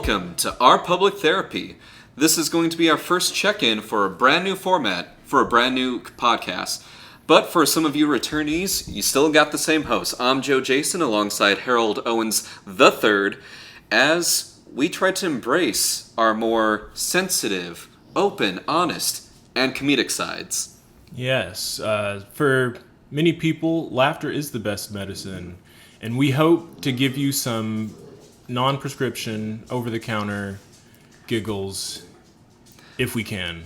Welcome to Our Public Therapy. This is going to be our first check-in for a brand new format for a brand new podcast. But for some of you returnees, you still got the same host. I'm Joe Jason alongside Harold Owens III, as we try to embrace our more sensitive, open, honest, and comedic sides. Yes, for many people, laughter is the best medicine, and we hope to give you some non-prescription, over-the-counter giggles if we can.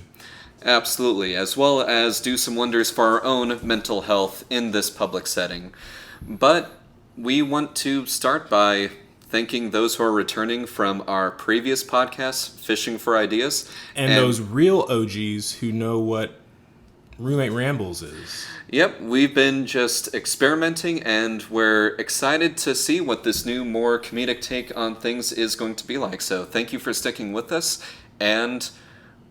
Absolutely, as well as do some wonders for our own mental health in this public setting. But we want to start by thanking those who are returning from our previous podcast, Fishing for Ideas. And those real OGs who know what Roommate Rambles is. Yep, we've been just experimenting, and we're excited to see what this new, more comedic take on things is going to be like. So thank you for sticking with us, and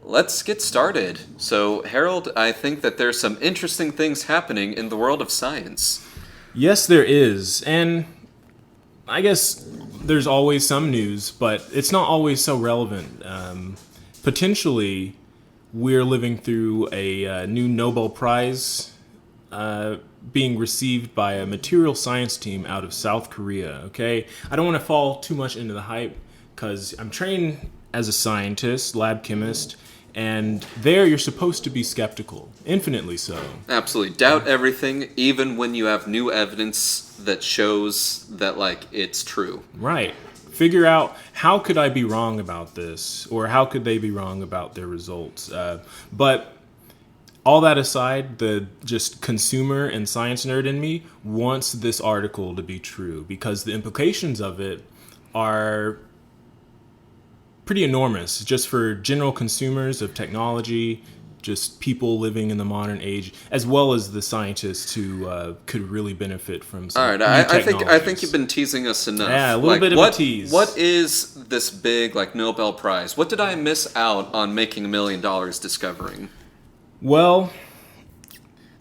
let's get started. So, Harold, I think that there's some interesting things happening in the world of science. Yes, there is, and I guess there's always some news, but it's not always so relevant. Potentially, we're living through a new Nobel Prize being received by a material science team out of South Korea, okay? I don't want to fall too much into the hype because I'm trained as a scientist, lab chemist, and there you're supposed to be skeptical, infinitely so. Absolutely. Doubt everything, even when you have new evidence that shows that, it's true. Right. Figure out, how could I be wrong about this? Or how could they be wrong about their results? But all that aside, the just consumer and science nerd in me wants this article to be true because the implications of it are pretty enormous just for general consumers of technology, just people living in the modern age, as well as the scientists who could really benefit from some new technologies. I think you've been teasing us enough. Yeah, a little bit of a tease. What is this big Nobel Prize? What did I miss out on making $1 million discovering? Well,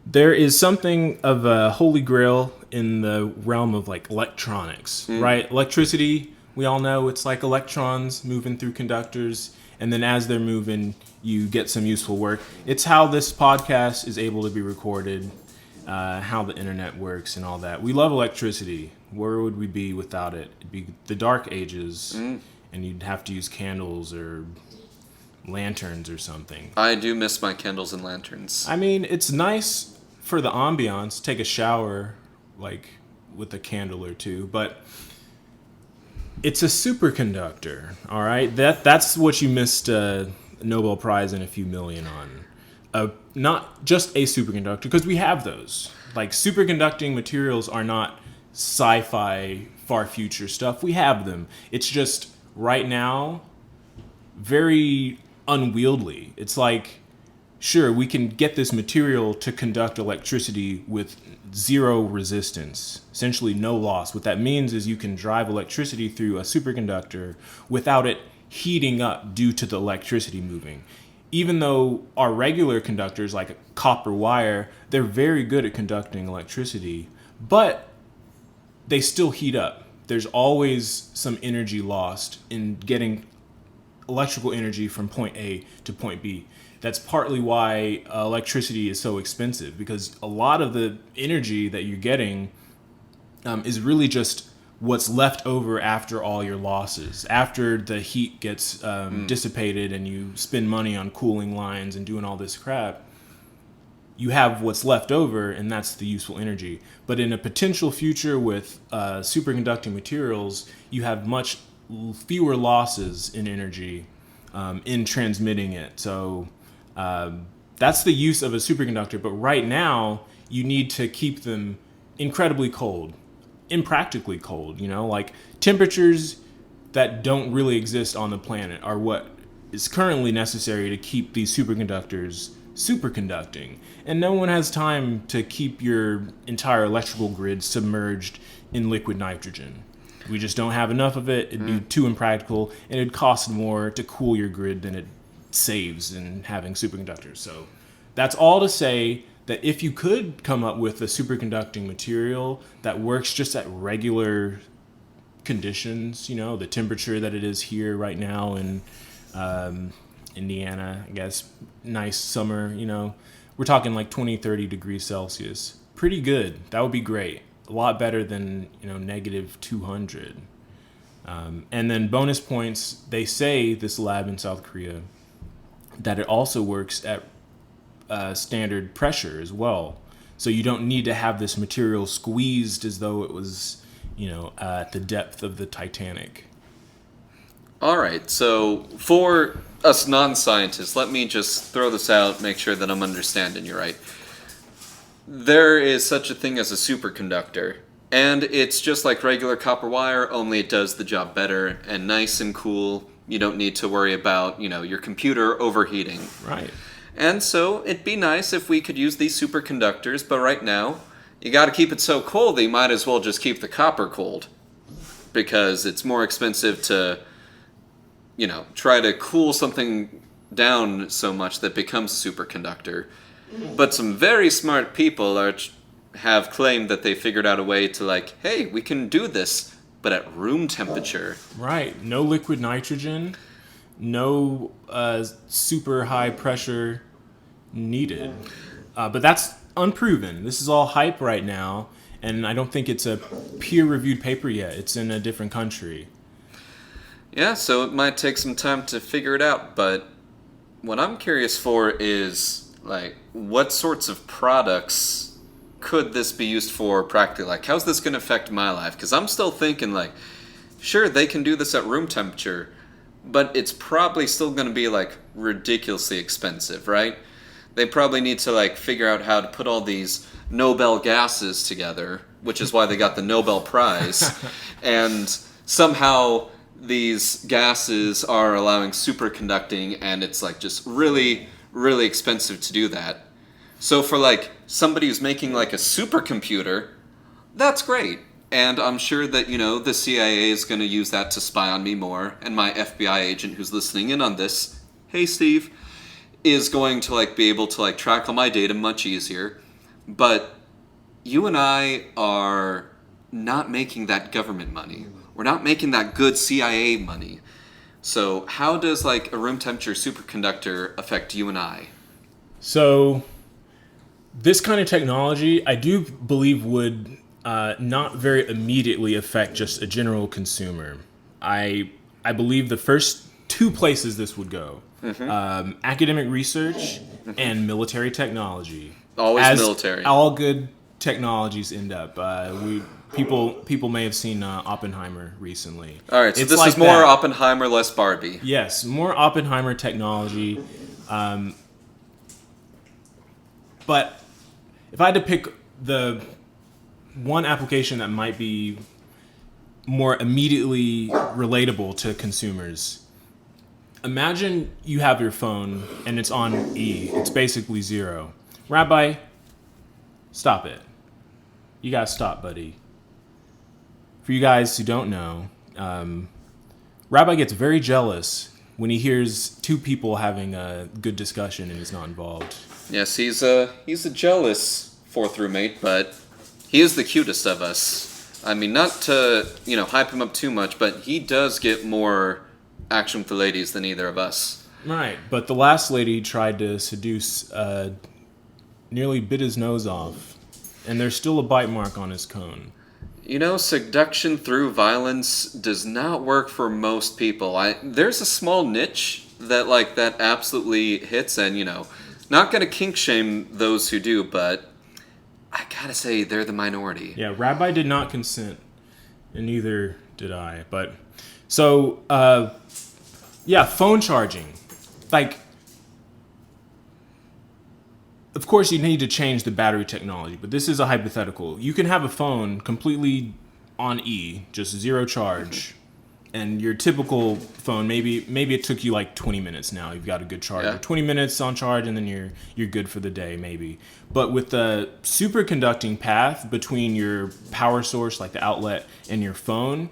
there is something of a holy grail in the realm of electronics, right? Electricity, we all know it's like electrons moving through conductors, and then as they're moving, you get some useful work. It's how this podcast is able to be recorded, how the internet works and all that. We love electricity. Where would we be without it? It'd be the dark ages, and you'd have to use candles or lanterns or something. I do miss my candles and lanterns. I mean, it's nice for the ambiance, take a shower, with a candle or two, but it's a superconductor, all right? That's what you missed a Nobel Prize and a few million on. Not just a superconductor, because we have those. Superconducting materials are not sci-fi, far future stuff. We have them. It's just, right now, very unwieldy. It's sure, we can get this material to conduct electricity with zero resistance, essentially no loss. What that means is you can drive electricity through a superconductor without it heating up due to the electricity moving. Even though our regular conductors, like a copper wire, they're very good at conducting electricity, but they still heat up. There's always some energy lost in getting electrical energy from point A to point B. That's partly why electricity is so expensive, because a lot of the energy that you're getting is really just what's left over after all your losses. After the heat gets dissipated and you spend money on cooling lines and doing all this crap, you have what's left over, and that's the useful energy. But in a potential future with superconducting materials, you have much fewer losses in energy in transmitting it. So that's the use of a superconductor. But right now, you need to keep them incredibly cold, impractically cold. Temperatures that don't really exist on the planet are what is currently necessary to keep these superconductors superconducting. And no one has time to keep your entire electrical grid submerged in liquid nitrogen. We just don't have enough of it. It'd be too impractical, and it'd cost more to cool your grid than it saves in having superconductors. So that's all to say that if you could come up with a superconducting material that works just at regular conditions, the temperature that it is here right now in Indiana, I guess, nice summer, we're talking like 20, 30 degrees Celsius. Pretty good. That would be great. A lot better than, negative 200. And then bonus points, they say, this lab in South Korea, that it also works at standard pressure as well. So you don't need to have this material squeezed as though it was, at the depth of the Titanic. All right, so for us non-scientists, let me just throw this out, make sure that I'm understanding you right. There is such a thing as a superconductor, and it's just like regular copper wire, only it does the job better and nice and cool. You don't need to worry about, your computer overheating. Right. And so it'd be nice if we could use these superconductors, but right now, you got to keep it so cold that you might as well just keep the copper cold, because it's more expensive to try to cool something down so much that becomes a superconductor. But some very smart people have claimed that they figured out a way to hey, we can do this, but at room temperature. Right. No liquid nitrogen, no super high pressure needed. But that's unproven. This is all hype right now, and I don't think it's a peer-reviewed paper yet. It's in a different country. Yeah, so it might take some time to figure it out, but what I'm curious for is, what sorts of products could this be used for practically? How's this going to affect my life? Because I'm still thinking, sure, they can do this at room temperature, but it's probably still going to be, ridiculously expensive, right? They probably need to, figure out how to put all these Nobel gases together, which is why they got the Nobel Prize, and somehow these gases are allowing superconducting, and it's just really, really expensive to do that. So for somebody who's making a supercomputer, that's great. And I'm sure that, the CIA is going to use that to spy on me more, and my FBI agent who's listening in on this, hey Steve, is going to be able to track all my data much easier. But you and I are not making that government money. We're not making that good CIA money. So how does a room temperature superconductor affect you and I? So this kind of technology, I do believe, would not very immediately affect just a general consumer. I believe the first two places this would go, academic research and military technology. Always military. All good technologies end up. People may have seen Oppenheimer recently. All right, so this is more Oppenheimer, less Barbie. Yes, more Oppenheimer technology. But if I had to pick the one application that might be more immediately relatable to consumers, imagine you have your phone and it's on E. It's basically zero. Rabbi, stop it. You gotta stop, buddy. For you guys who don't know, Rabbi gets very jealous when he hears two people having a good discussion and he's not involved. Yes, he's a jealous fourth roommate, but he is the cutest of us. I mean, not to, hype him up too much, but he does get more action with the ladies than either of us. Right, but the last lady tried to seduce, nearly bit his nose off, and there's still a bite mark on his cone. Seduction through violence does not work for most people. There's a small niche that absolutely hits, and, not going to kink shame those who do, but I gotta say, they're the minority. Yeah, Rabbi did not consent, and neither did I. But, so, phone charging. Of course, you need to change the battery technology, but this is a hypothetical. You can have a phone completely on E, just zero charge, and your typical phone, maybe it took you 20 minutes now. You've got a good charger. Yeah. 20 minutes on charge, and then you're good for the day, maybe. But with the superconducting path between your power source, like the outlet, and your phone,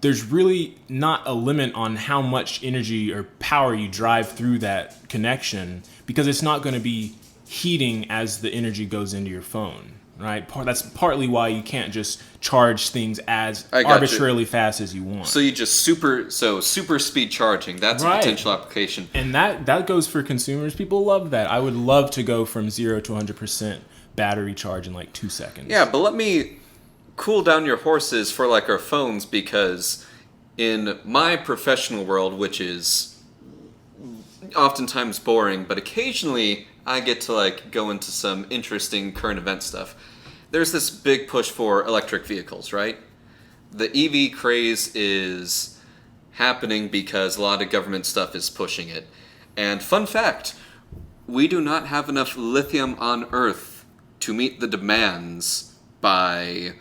there's really not a limit on how much energy or power you drive through that connection, because it's not going to be heating as the energy goes into your phone. right? That's partly why you can't just charge things as I got arbitrarily fast as you want. So you just super speed charging. That's Right. a potential application. And that goes for consumers. People love that. I would love to go from 0 to 100% battery charge in like 2 seconds. Yeah, but let me cool down your horses for like our phones, because in my professional world, which is oftentimes boring, but occasionally I get to like go into some interesting current event stuff. There's this big push for electric vehicles, right? The EV craze is happening because a lot of government stuff is pushing it. And fun fact, we do not have enough lithium on Earth to meet the demands by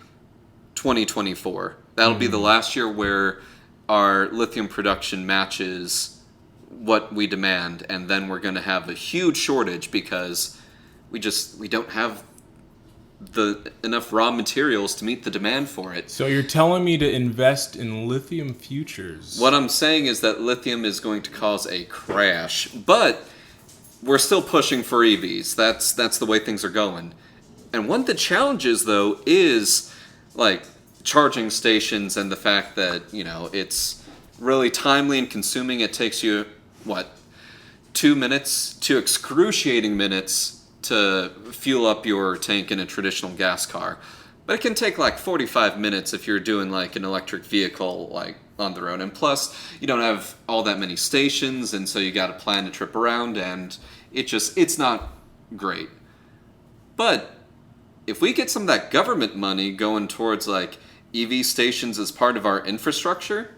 2024. That'll be the last year where our lithium production matches what we demand, and then we're going to have a huge shortage because we don't have enough raw materials to meet the demand for it. So you're telling me to invest in lithium futures? What I'm saying is that lithium is going to cause a crash, but we're still pushing for EVs. That's the way things are going. And one of the challenges, though, is like charging stations and the fact that, it's really timely and consuming. It takes you, 2 minutes, 2 excruciating minutes to fuel up your tank in a traditional gas car. But it can take like 45 minutes if you're doing like an electric vehicle like on the road. And plus, you don't have all that many stations, and so you got to plan a trip around, and it's not great. But if we get some of that government money going towards like EV stations as part of our infrastructure,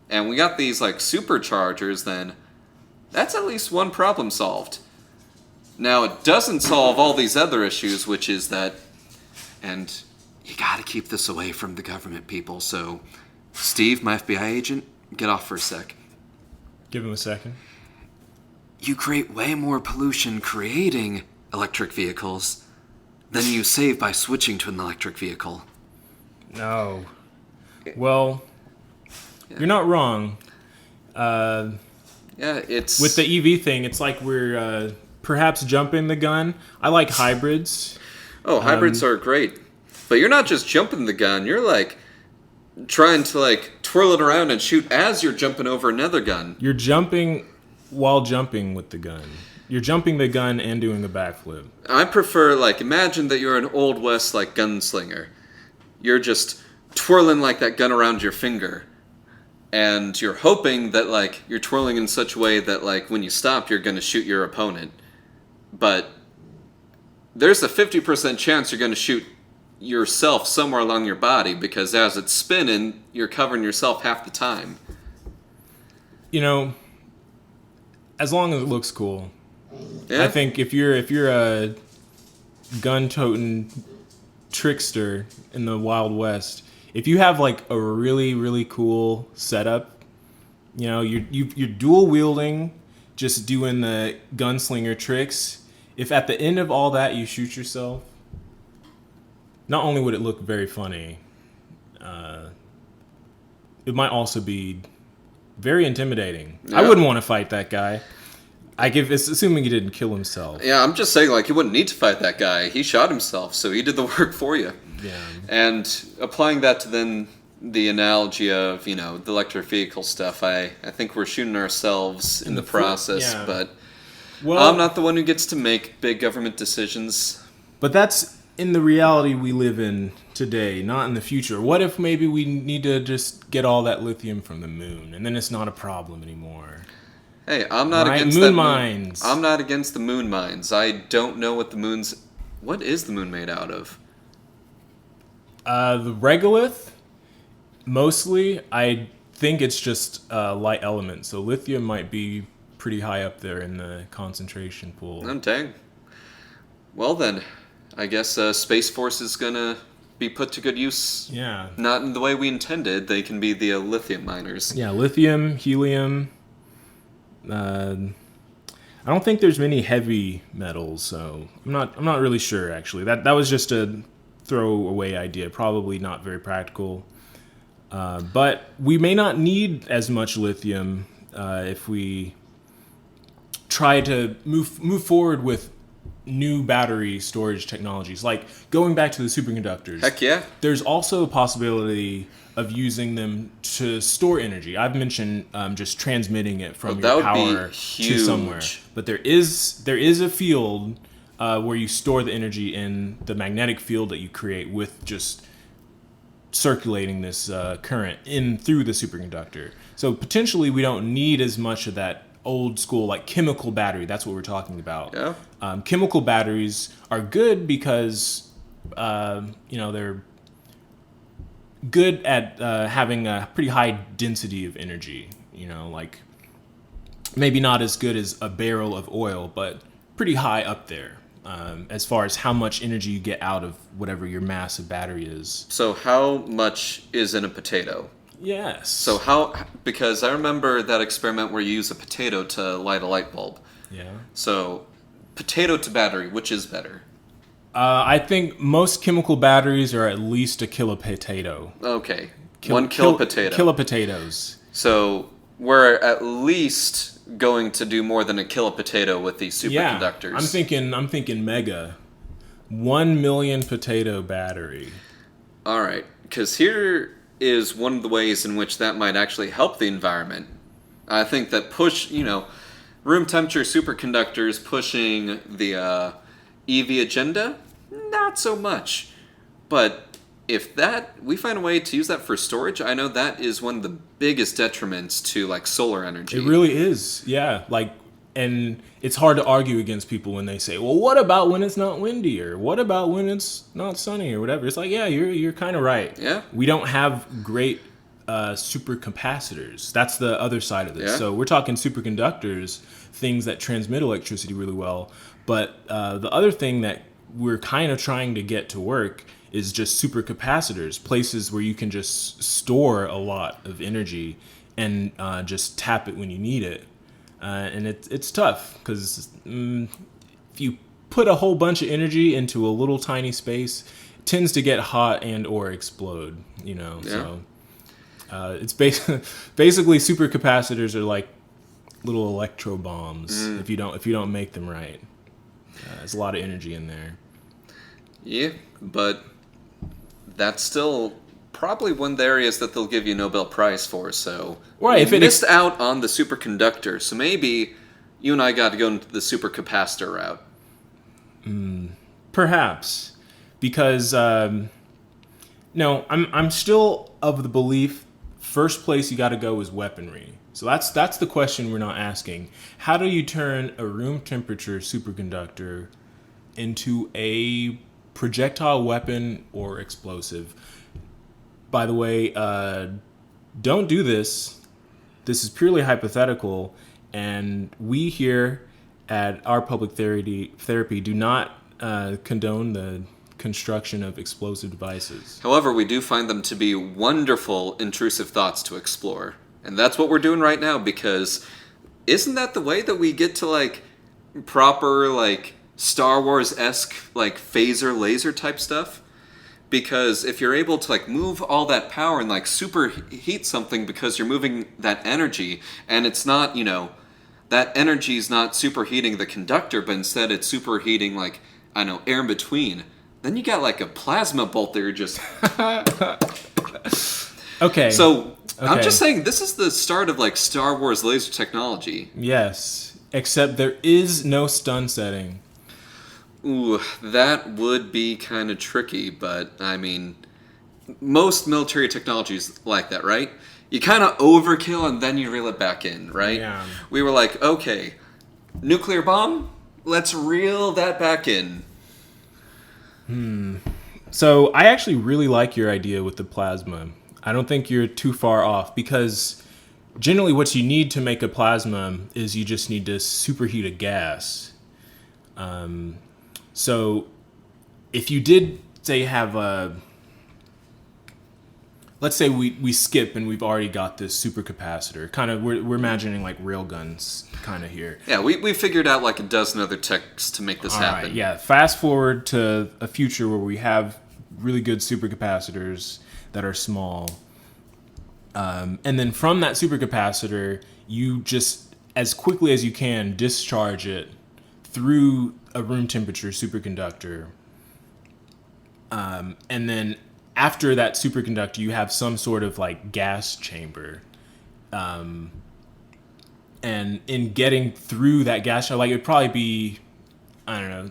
and we got these like superchargers, then that's at least one problem solved. Now, it doesn't solve all these other issues, which is that, and you gotta keep this away from the government, people. So, Steve, my FBI agent, get off for a sec. Give him a second. You create way more pollution creating electric vehicles than you save by switching to an electric vehicle. No. Well, you're not wrong. It's... With the EV thing, it's like we're perhaps jumping the gun. I like hybrids. Oh, hybrids are great. But you're not just jumping the gun, you're like trying to like twirl it around and shoot as you're jumping over another gun. You're jumping while jumping with the gun. You're jumping the gun and doing a backflip. I prefer, like, imagine that you're an Old West, like, gunslinger. You're just twirling, like, that gun around your finger. And you're hoping that, like, you're twirling in such a way that, like, when you stop, you're going to shoot your opponent. But there's a 50% chance you're going to shoot yourself somewhere along your body, because as it's spinning, you're covering yourself half the time. As long as it looks cool. Yeah. I think if you're a gun-toting trickster in the Wild West, if you have like a really, really cool setup, you're dual wielding, just doing the gunslinger tricks. If at the end of all that you shoot yourself, not only would it look very funny, it might also be very intimidating. Yeah. I wouldn't want to fight that guy. Assuming he didn't kill himself. Yeah, I'm just saying, like, you wouldn't need to fight that guy. He shot himself, so he did the work for you. Yeah. And applying that to then the analogy of, the electric vehicle stuff, I think we're shooting ourselves in the process, yeah. But Well, I'm not the one who gets to make big government decisions. But that's in the reality we live in today, not in the future. What if maybe we need to just get all that lithium from the moon, and then it's not a problem anymore? Hey, I'm not against moon that mines. I'm not against the moon mines. I don't know what what is the moon made out of? The regolith, mostly, I think it's just light element. So lithium might be pretty high up there in the concentration pool. Oh, dang. Well then, I guess Space Force is gonna be put to good use. Yeah. Not in the way we intended. They can be the lithium miners. Yeah, lithium, helium. I don't think there's many heavy metals, so I'm not really sure actually. That was just a throwaway idea, probably not very practical. But we may not need as much lithium if we try to move forward with new battery storage technologies, like going back to the superconductors. Heck yeah. There's also a possibility of using them to store energy. I've mentioned just transmitting it from that your would be power to huge. somewhere. But there is a field where you store the energy in the magnetic field that you create with just circulating this current in through the superconductor. So potentially we don't need as much of that old school like chemical battery. That's what we're talking about. Yeah. Chemical batteries are good because they're good at having a pretty high density of energy. Like maybe not as good as a barrel of oil, but pretty high up there as far as how much energy you get out of whatever your mass of battery is. So how much is in a potato? Yes. So because I remember that experiment where you use a potato to light a light bulb. Yeah. So potato to battery, which is better? I think most chemical batteries are at least a kilopotato. Okay. 1 kilopotato. Kilopotatoes. So we're at least going to do more than a kilopotato with these superconductors. Yeah, I'm thinking mega. 1 million potato battery. All right. Because here is one of the ways in which that might actually help the environment. I think that room temperature superconductors pushing the EV agenda, not so much. But if we find a way to use that for storage, I know that is one of the biggest detriments to like solar energy. It really is, yeah. And it's hard to argue against people when they say, well, what about when it's not windy, or what about when it's not sunny, or whatever. It's like, yeah, you're kind of right. Yeah. We don't have great supercapacitors. That's the other side of this. Yeah. So we're talking superconductors, things that transmit electricity really well. But the other thing that we're kind of trying to get to work is just supercapacitors, places where you can just store a lot of energy and just tap it when you need it. And it's tough because if you put a whole bunch of energy into a little tiny space, it tends to get hot and or explode. Yeah. So it's basically supercapacitors are like little electro bombs if you don't make them right. There's a lot of energy in there. Yeah, but that's still probably one of the areas that they'll give you a Nobel Prize for. So right, we missed out on the superconductor. So maybe you and I got to go into the supercapacitor route. Perhaps, because I'm still of the belief first place you got to go is weaponry. So that's the question we're not asking. How do you turn a room temperature superconductor into a projectile weapon or explosive? By the way, don't do this. This is purely hypothetical, and we here at Our Public Therapy do not condone the construction of explosive devices. However, we do find them to be wonderful intrusive thoughts to explore. And that's what we're doing right now, because isn't that the way that we get to like proper like Star Wars-esque like phaser laser type stuff? Because if you're able to like move all that power and like superheat something because you're moving that energy, and it's not, that energy is not superheating the conductor, but instead it's superheating like, air in between, then you got like a plasma bolt that you're just... Okay. So Okay. I'm just saying this is the start of like Star Wars laser technology. Yes, except there is no stun setting. Ooh, that would be kind of tricky, but most military technologies like that, right? You kind of overkill and then you reel it back in, right? Yeah. We were like, okay, nuclear bomb, let's reel that back in. So I actually really like your idea with the plasma. I don't think you're too far off, because generally what you need to make a plasma is you just need to superheat a gas. So if you did, say, have a... Let's say we skip and we've already got this supercapacitor. Kind of, we're imagining like railguns kind of here. Yeah, we figured out like a dozen other techs to make this happen. Right, yeah, fast forward to a future where we have really good supercapacitors that are small. And then from that supercapacitor, you just, as quickly as you can, discharge it through a room temperature superconductor. And then after that superconductor, you have some sort of like gas chamber. And in getting through that gas chamber, like it'd probably be, I don't know,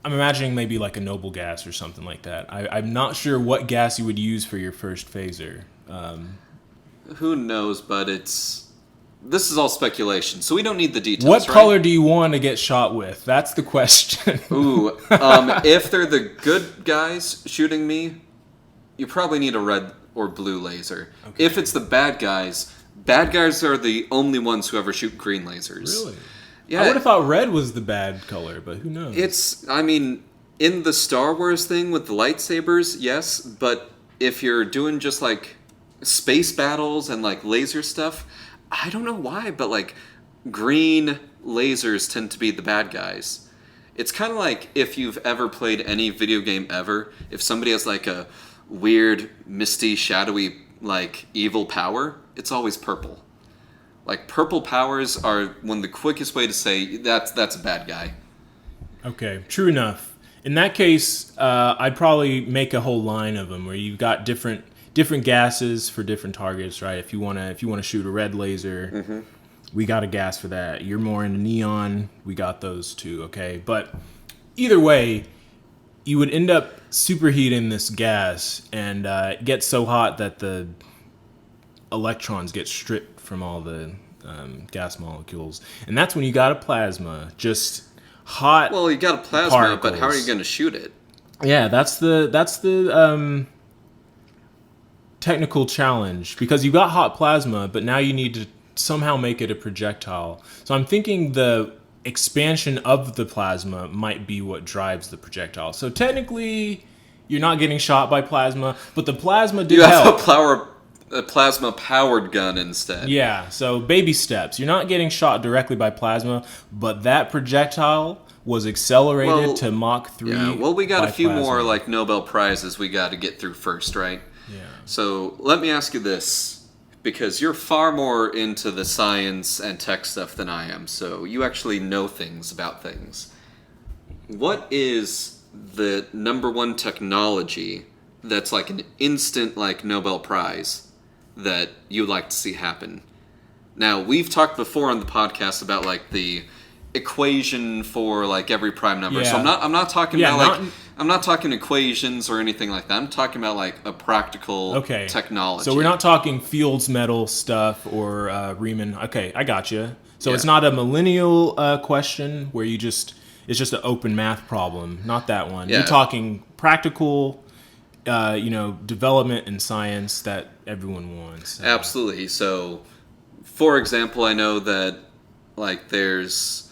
I'm imagining maybe like a noble gas or something like that. I'm not sure what gas you would use for your first phaser. Who knows, but this is all speculation, so we don't need the details, What right? color do you want to get shot with? That's the question. Ooh, if they're the good guys shooting me, you probably need a red or blue laser. Okay. If it's the bad guys are the only ones who ever shoot green lasers. Really? Yeah. I would have thought red was the bad color, but who knows? In the Star Wars thing with the lightsabers, yes, but if you're doing just like space battles and like laser stuff, I don't know why, but like green lasers tend to be the bad guys. It's kind of like if you've ever played any video game ever, if somebody has like a weird, misty, shadowy, like evil power, it's always purple. Like purple powers are one of the quickest way to say that's a bad guy. Okay, true enough. In that case, I'd probably make a whole line of them where you've got different gases for different targets, right? If you wanna shoot a red laser, we got a gas for that. You're more into neon, we got those too. Okay, but either way, you would end up superheating this gas, and it gets so hot that the electrons get stripped from all the gas molecules, and that's when you got a plasma, just hot. Well, you got a plasma, particles. but how are you going to shoot it? Yeah, that's the technical challenge, because you got hot plasma, but now you need to somehow make it a projectile. So I'm thinking the expansion of the plasma might be what drives the projectile. So technically, you're not getting shot by plasma, but the plasma did help. You have a plasma-powered gun instead. Yeah, so baby steps. You're not getting shot directly by plasma, but that projectile was accelerated to Mach 3. Yeah, well, we got a few plasma. more like Nobel Prizes we got to get through first, right? Yeah. So let me ask you this, because you're far more into the science and tech stuff than I am, so you actually know things about things. What is the number one technology that's like an instant like Nobel Prize that you'd like to see happen? Now, we've talked before on the podcast about like the equation for like every prime number. Yeah. So I'm not talking about I'm not talking equations or anything like that. I'm talking about like a practical technology. So we're not talking Fields medal stuff or Riemann. Okay, I got you. So it's not a millennial question where it's just an open math problem. Not that one. Yeah. You're talking practical development in science that everyone wants. Absolutely. So, for example, I know that like there's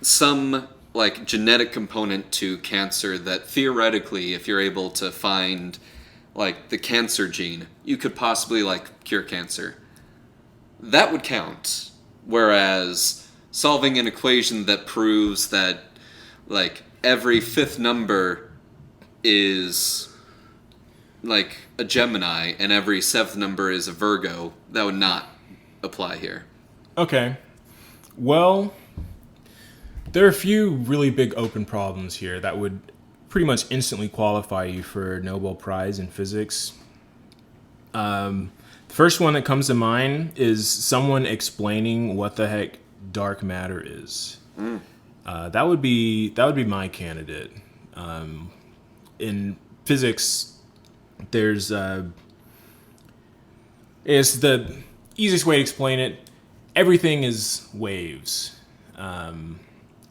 some like genetic component to cancer that theoretically, if you're able to find like the cancer gene, you could possibly like cure cancer. That would count. Whereas solving an equation that proves that like every fifth number is like a Gemini and every seventh number is a Virgo, that would not apply here. Okay. Well, there are a few really big open problems here that would pretty much instantly qualify you for a Nobel Prize in physics. The first one that comes to mind is someone explaining what the heck dark matter is. That would be my candidate. In physics, there's it's the easiest way to explain it. Everything is waves,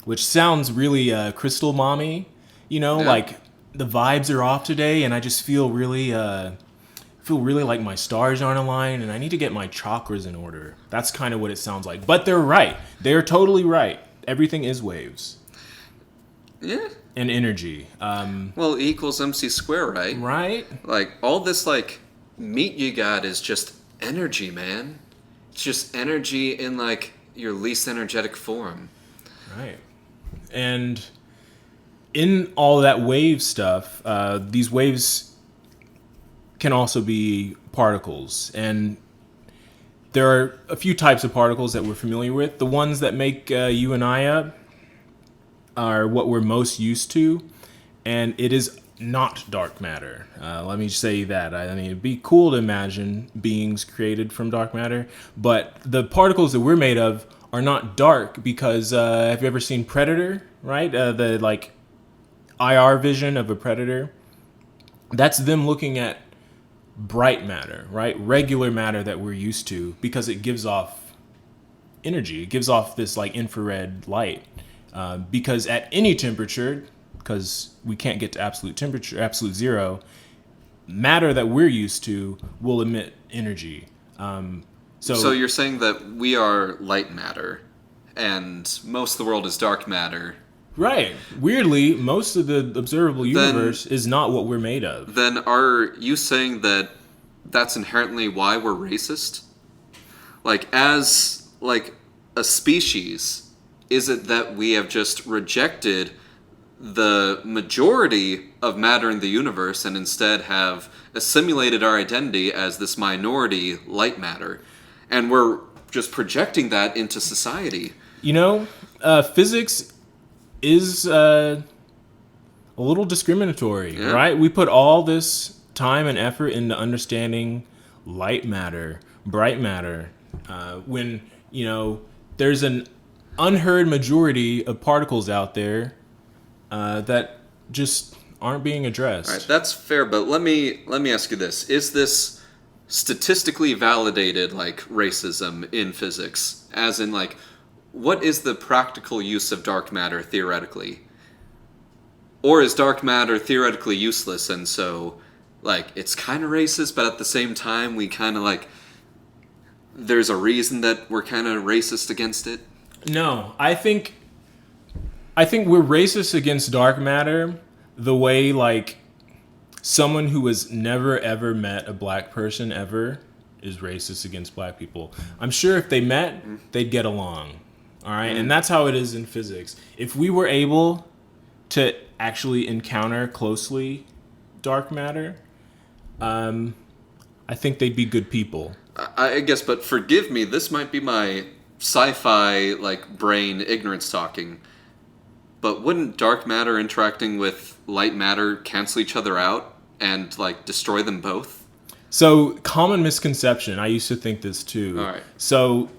which sounds really crystal mommy. Like the vibes are off today, and I just feel really like my stars aren't aligned, and I need to get my chakras in order. That's kind of what it sounds like. But they're right. They're totally right. Everything is waves. Yeah. And energy. Well, E equals MC squared, right? Right. Like, all this, like, meat you got is just energy, man. It's just energy in, like, your least energetic form. Right. And in all that wave stuff, these waves can also be particles. And there are a few types of particles that we're familiar with. The ones that make you and I up, are what we're most used to, and it is not dark matter. Let me say that. I mean, it'd be cool to imagine beings created from dark matter, but the particles that we're made of are not dark because have you ever seen Predator? Right, the like IR vision of a predator. That's them looking at bright matter, right? Regular matter that we're used to because it gives off energy. It gives off this like infrared light. Because at any temperature, because we can't get to absolute temperature, absolute zero, matter that we're used to will emit energy. So you're saying that we are light matter, and most of the world is dark matter. Right. Weirdly, most of the observable universe is not what we're made of. Then are you saying that that's inherently why we're racist? Like, as, like, a species, is it that we have just rejected the majority of matter in the universe and instead have assimilated our identity as this minority light matter? And we're just projecting that into society. You know, physics is a little discriminatory, right? We put all this time and effort into understanding light matter, bright matter, when, you know, there's an unheard majority of particles out there that just aren't being addressed. All right, that's fair, but let me ask you this. Is this statistically validated, like, racism in physics? As in, like, what is the practical use of dark matter theoretically? Or is dark matter theoretically useless and so, like, it's kind of racist, but at the same time we kind of, like, there's a reason that we're kind of racist against it? No, I think we're racist against dark matter the way, like, someone who has never ever met a black person ever is racist against black people. I'm sure if they met, they'd get along. All right, and that's how it is in physics. If we were able to actually encounter closely dark matter, I think they'd be good people. I guess, but forgive me, this might be my sci-fi, like, brain ignorance talking, but wouldn't dark matter interacting with light matter cancel each other out and, like, destroy them both? So, common misconception, I used to think this too. All right. So,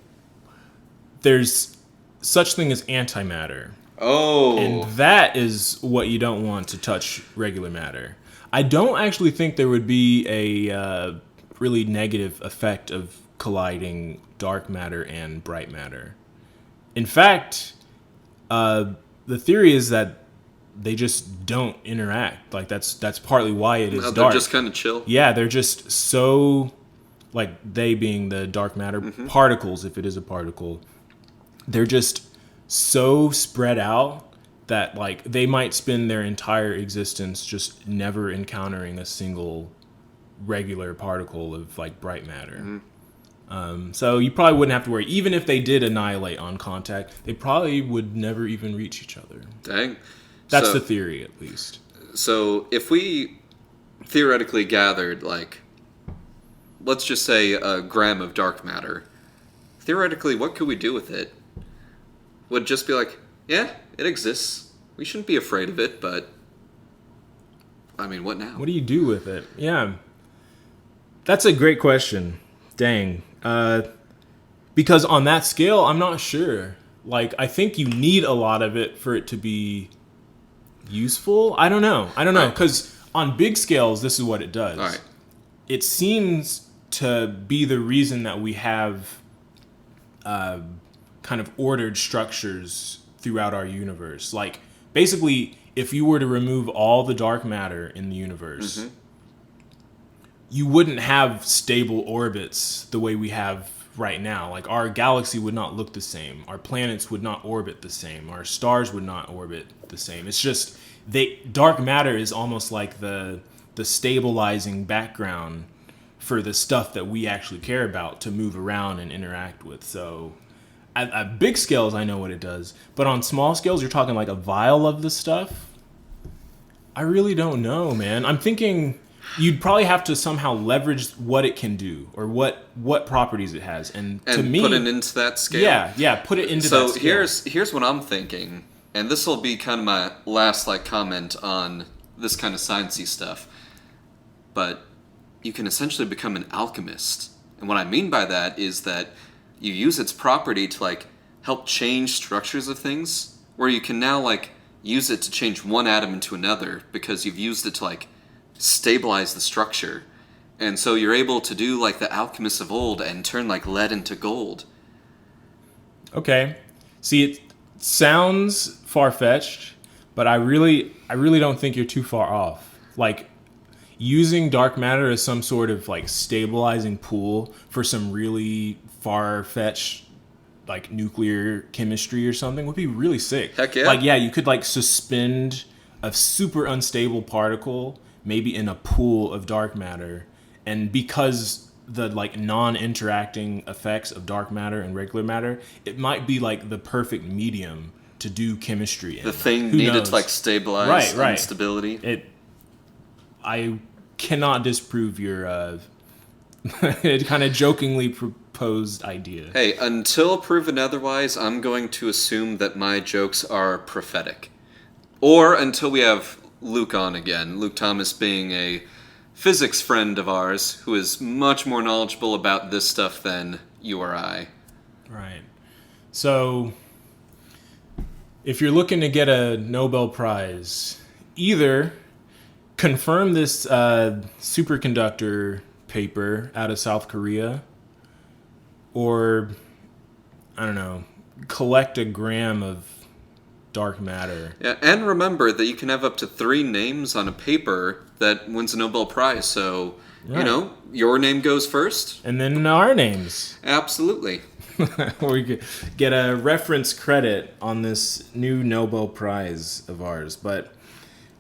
there's such thing as antimatter. Oh. And that is what you don't want to touch regular matter. I don't actually think there would be a really negative effect of colliding dark matter and bright matter. In fact, the theory is that they just don't interact. Like that's partly why it is dark. They're just kind of chill. Yeah, they're just so, like, they being the dark matter particles, if it is a particle, they're just so spread out that, like, they might spend their entire existence just never encountering a single regular particle of, like, bright matter. So you probably wouldn't have to worry. Even if they did annihilate on contact, they probably would never even reach each other. Dang. That's the theory, at least. So if we theoretically gathered, like, let's just say a gram of dark matter, theoretically, what could we do with it? Would just be like, yeah, it exists. We shouldn't be afraid of it, but I mean, what now? What do you do with it? Yeah. That's a great question. Dang. Because on that scale, I'm not sure. Like, I think you need a lot of it for it to be useful. I don't know. Because on big scales, this is what it does. All right. It seems to be the reason that we have kind of ordered structures throughout our universe. Like, basically, if you were to remove all the dark matter in the universe, you wouldn't have stable orbits the way we have right now. Like, our galaxy would not look the same. Our planets would not orbit the same. Our stars would not orbit the same. It's just, dark matter is almost like the stabilizing background for the stuff that we actually care about to move around and interact with. So at big scales, I know what it does. But on small scales, you're talking like a vial of the stuff. I really don't know, man. I'm thinking you'd probably have to somehow leverage what it can do or what properties it has. And to me, put it into that scale. Yeah, put it into that scale. So here's what I'm thinking. and this will be kind of my last comment on this kind of sciencey stuff, but you can essentially become an alchemist. And what I mean by that is that you use its property to help change structures of things, where you can now use it to change one atom into another because you've used it to stabilize the structure. And so you're able to do the alchemists of old and turn lead into gold. Okay. See, it sounds far-fetched, but I really don't think you're too far off. Using dark matter as some sort of stabilizing pool for some really far-fetched nuclear chemistry or something would be really sick. Heck yeah. Yeah, you could suspend a super unstable particle maybe in a pool of dark matter, and because the non-interacting effects of dark matter and regular matter, it might be the perfect medium to do chemistry in. The thing Who needed knows? to stabilize instability. I cannot disprove your kind of jokingly proposed idea. Hey, until proven otherwise, I'm going to assume that my jokes are prophetic. Or until we have Luke on again. Luke Thomas being a physics friend of ours who is much more knowledgeable about this stuff than you or I. Right. So, if you're looking to get a Nobel Prize, either confirm this superconductor paper out of South Korea, or, I don't know, collect a gram of dark matter. Yeah, and remember that you can have up to 3 names on a paper that wins a Nobel Prize, so, Right. Your name goes first. And then our names. Absolutely. We could get a reference credit on this new Nobel Prize of ours. But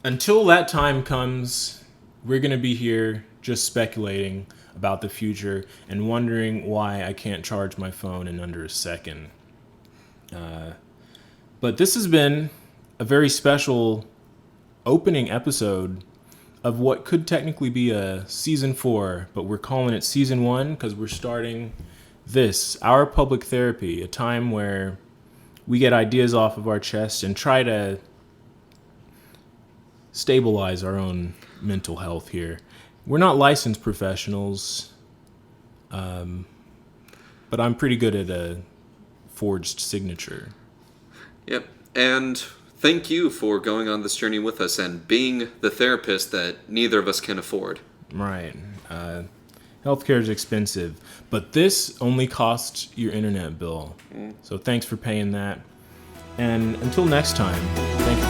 until that time comes, we're going to be here just speculating about the future and wondering why I can't charge my phone in under a second. But this has been a very special opening episode of what could technically be a season 4, but we're calling it season 1 because we're starting this, our public therapy, a time where we get ideas off of our chest and try to stabilize our own mental health here. We're not licensed professionals, but I'm pretty good at a forged signature. Yep, and thank you for going on this journey with us and being the therapist that neither of us can afford. Right. Healthcare is expensive, but this only costs your internet bill. So thanks for paying that. And until next time, thank you